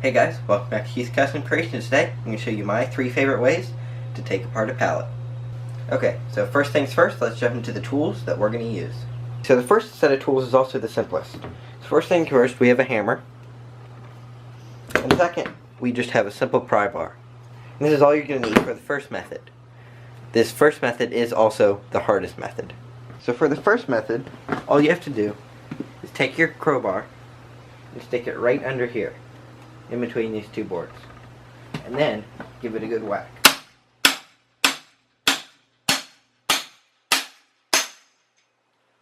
Hey guys, welcome back to Keith's Custom Creations. Today I'm going to show you my 3 favorite ways to take apart a pallet. Okay, so first things first, let's jump into the tools that we're going to use. So the first set of tools is also the simplest. So first thing first, we have a hammer. And second, we just have a simple pry bar. And this is all you're going to need for the first method. This first method is also the hardest method. So for the first method, all you have to do is take your crowbar and stick it right under here, in between these two boards, and then give it a good whack.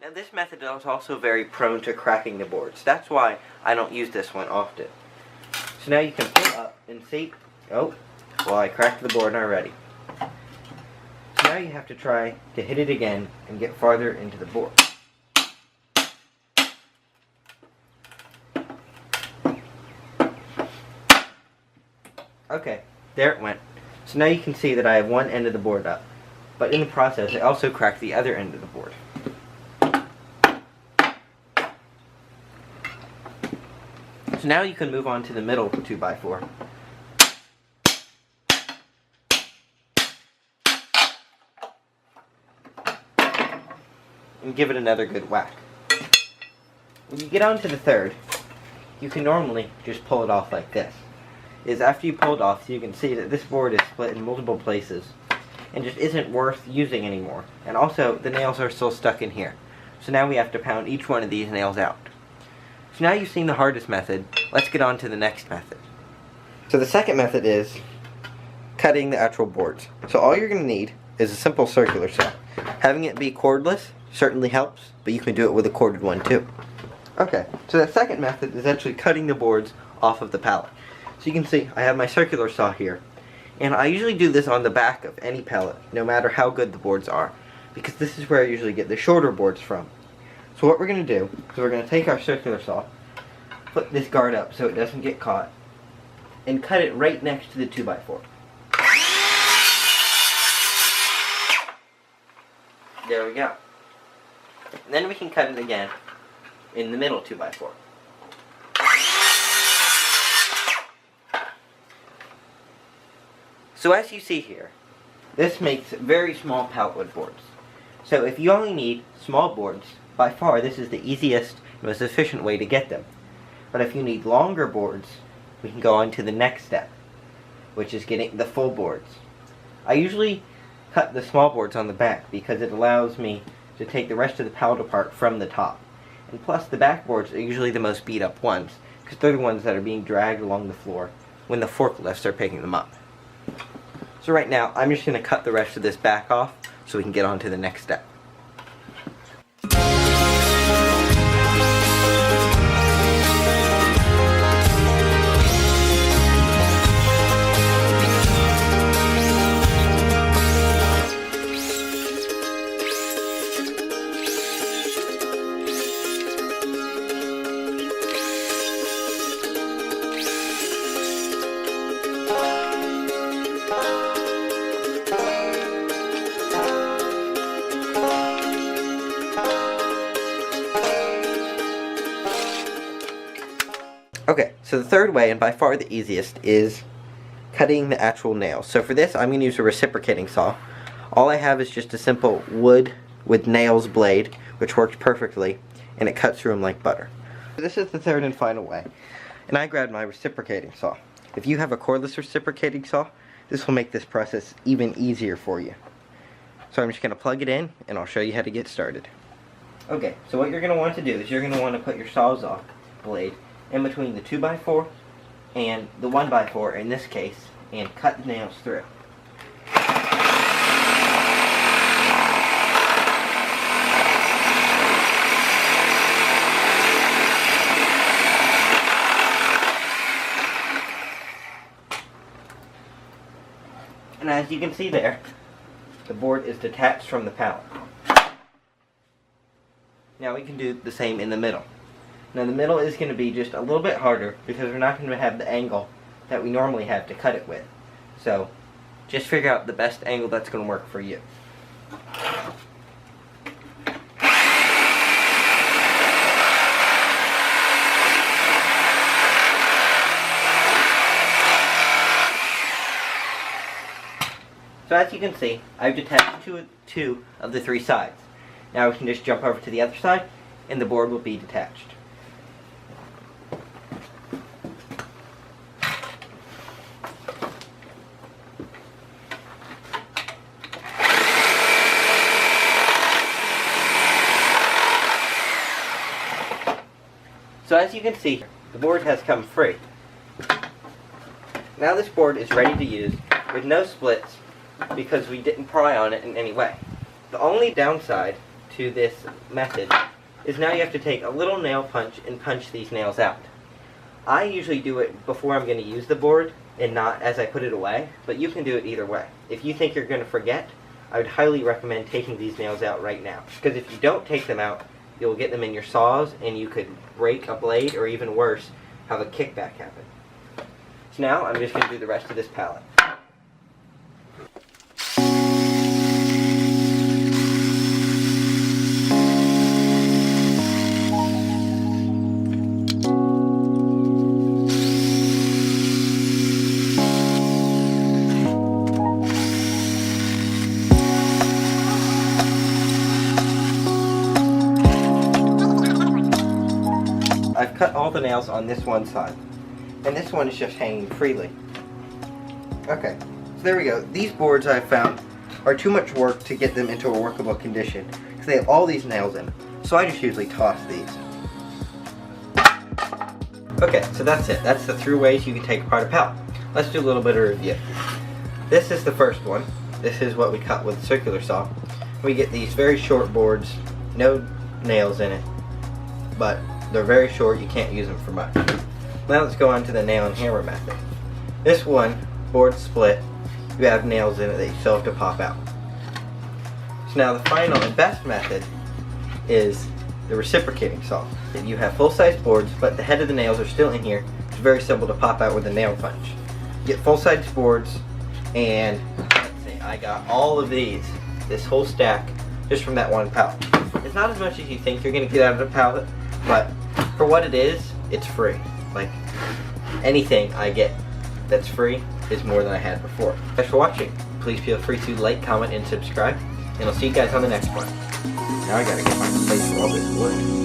Now this method is also very prone to cracking the boards. That's why I don't use this one often. So now you can pull up and see, oh, well, I cracked the board already. So now you have to try to hit it again and get farther into the board. Okay, there it went. So now you can see that I have one end of the board up. But in the process, I also cracked the other end of the board. So now you can move on to the middle 2x4. And give it another good whack. When you get on to the third, you can normally just pull it off like this. After you pull it off, you can see that this board is split in multiple places and just isn't worth using anymore. And also, the nails are still stuck in here. So now we have to pound each one of these nails out. So now you've seen the hardest method, let's get on to the next method. So the second method is cutting the actual boards. So all you're going to need is a simple circular saw. Having it be cordless certainly helps, but you can do it with a corded one too. Okay, so the second method is actually cutting the boards off of the pallet. So you can see I have my circular saw here, and I usually do this on the back of any pallet, no matter how good the boards are, because this is where I usually get the shorter boards from. So what we're going to do is we're going to take our circular saw, put this guard up so it doesn't get caught, and cut it right next to the 2x4. There we go. And then we can cut it again in the middle 2x4. So as you see here, this makes very small pallet wood boards. So if you only need small boards, by far this is the easiest and most efficient way to get them. But if you need longer boards, we can go on to the next step, which is getting the full boards. I usually cut the small boards on the back because it allows me to take the rest of the pallet apart from the top. And plus the back boards are usually the most beat up ones, because they're the ones that are being dragged along the floor when the forklifts are picking them up. So right now, I'm just going to cut the rest of this back off so we can get on to the next step. Okay, so the third way, and by far the easiest, is cutting the actual nails. So for this, I'm going to use a reciprocating saw. All I have is just a simple wood with nails blade, which works perfectly, and it cuts through them like butter. So this is the third and final way, and I grabbed my reciprocating saw. If you have a cordless reciprocating saw, this will make this process even easier for you. So I'm just going to plug it in, and I'll show you how to get started. Okay, so what you're going to want to do is you're going to want to put your Sawzall blade in between the 2x4 and the 1x4 in this case, and cut the nails through. And as you can see there, the board is detached from the pallet. Now we can do the same in the middle. Now the middle is going to be just a little bit harder because we're not going to have the angle that we normally have to cut it with. So just figure out the best angle that's going to work for you. So as you can see, I've detached two of the 3 sides. Now we can just jump over to the other side, and the board will be detached. So as you can see, the board has come free. Now this board is ready to use with no splits because we didn't pry on it in any way. The only downside to this method is now you have to take a little nail punch and punch these nails out. I usually do it before I'm going to use the board and not as I put it away, but you can do it either way. If you think you're going to forget, I would highly recommend taking these nails out right now, because if you don't take them out, you'll get them in your saws and you could break a blade, or even worse, have a kickback happen. So now I'm just going to do the rest of this pallet. I've cut all the nails on this one side, and this one is just hanging freely. Okay, so there we go. These boards I've found are too much work to get them into a workable condition because they have all these nails in them. So I just usually toss these. Okay, so that's it. That's the 3 ways you can take apart a pallet. Let's do a little bit of review. This is the first one. This is what we cut with a circular saw. We get these very short boards, no nails in it, but they're very short, you can't use them for much. Now let's go on to the nail and hammer method. This one, board split, you have nails in it that you still have to pop out. So now the final and best method is the reciprocating saw. You have full-size boards, but the head of the nails are still in here. It's very simple to pop out with a nail punch. You get full-size boards, and let's see, I got all of these, this whole stack, just from that one pallet. It's not as much as you think you're going to get out of the pallet, but for what it is, it's free. Like, anything I get that's free is more than I had before. Thanks for watching. Please feel free to like, comment, and subscribe, and I'll see you guys on the next one. Now I gotta get my place for all this wood.